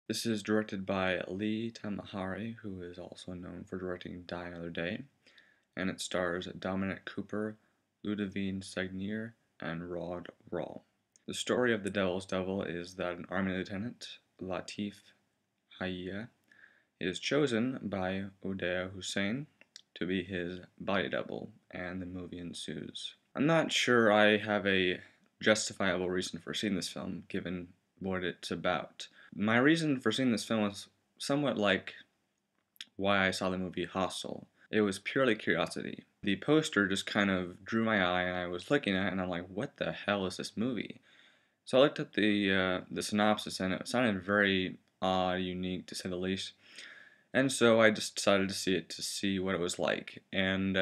This is directed by Lee Tamahori, who is also known for directing Die Another Day, and it stars Dominic Cooper, Ludovine Sagnier, and Rod Rawl. The story of The Devil's Devil is that an army lieutenant, Latif Hayya, is chosen by Uday Hussein to be his body double, and the movie ensues. I'm not sure I have a justifiable reason for seeing this film, given what it's about. My reason for seeing this film was somewhat like why I saw the movie Hostel. It was purely curiosity. The poster just kind of drew my eye, and I was looking at it, and I'm like, what the hell is this movie? So I looked up the synopsis, and it sounded very odd, unique, to say the least. And so I just decided to see it to see what it was like. And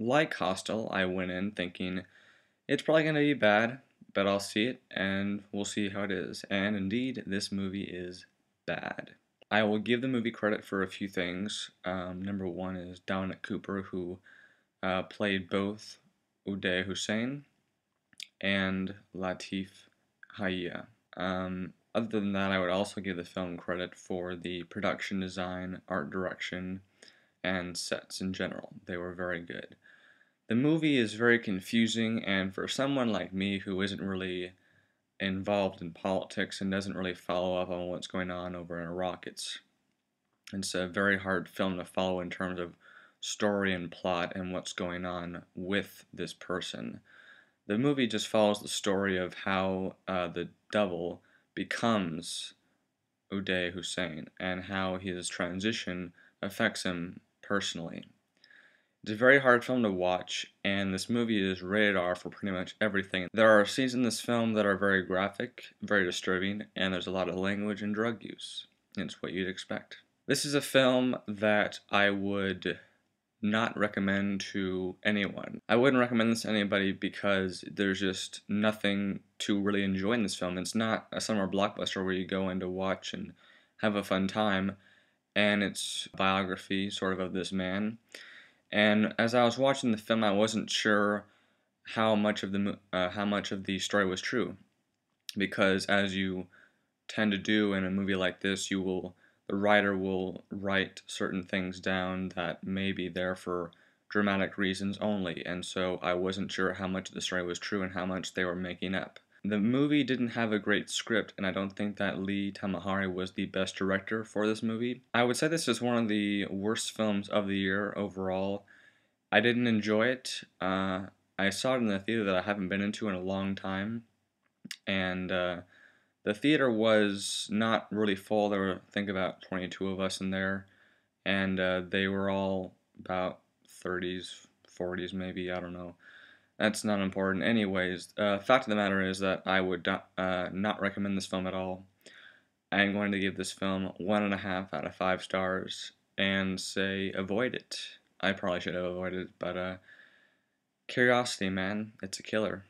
like Hostel, I went in thinking it's probably going to be bad, but I'll see it and we'll see how it is. And indeed, this movie is bad. I will give the movie credit for a few things. Number one is Dominic Cooper, who played both Uday Hussein and Latif Hayya. Other than that, I would also give the film credit for the production design, art direction, and sets in general. They were very good. The movie is very confusing, and for someone like me who isn't really involved in politics and doesn't really follow up on what's going on over in Iraq, it's a very hard film to follow in terms of story and plot and what's going on with this person. The movie just follows the story of how the devil becomes Uday Hussein and how his transition affects him personally. It's a very hard film to watch, and this movie is rated R for pretty much everything. There are scenes in this film that are very graphic, very disturbing, and there's a lot of language and drug use. It's what you'd expect. This is a film that I would not recommend to anyone. I wouldn't recommend this to anybody because there's just nothing to really enjoy in this film. It's not a summer blockbuster where you go in to watch and have a fun time, and it's a biography sort of this man. And as I was watching the film, I wasn't sure how much of the story was true, because as you tend to do in a movie like this, the writer will write certain things down that may be there for dramatic reasons only, and so I wasn't sure how much of the story was true and how much they were making up. The movie didn't have a great script, and I don't think that Lee Tamahori was the best director for this movie. I would say this is one of the worst films of the year overall. I didn't enjoy it. I saw it in the theater that I haven't been into in a long time, and the theater was not really full. There were, I think, about 22 of us in there, and they were all about 30s, 40s maybe, I don't know. That's not important. Anyways, fact of the matter is that I would not recommend this film at all. I am going to give this film 1.5 out of 5 stars and say avoid it. I probably should have avoided it, but curiosity, man, it's a killer.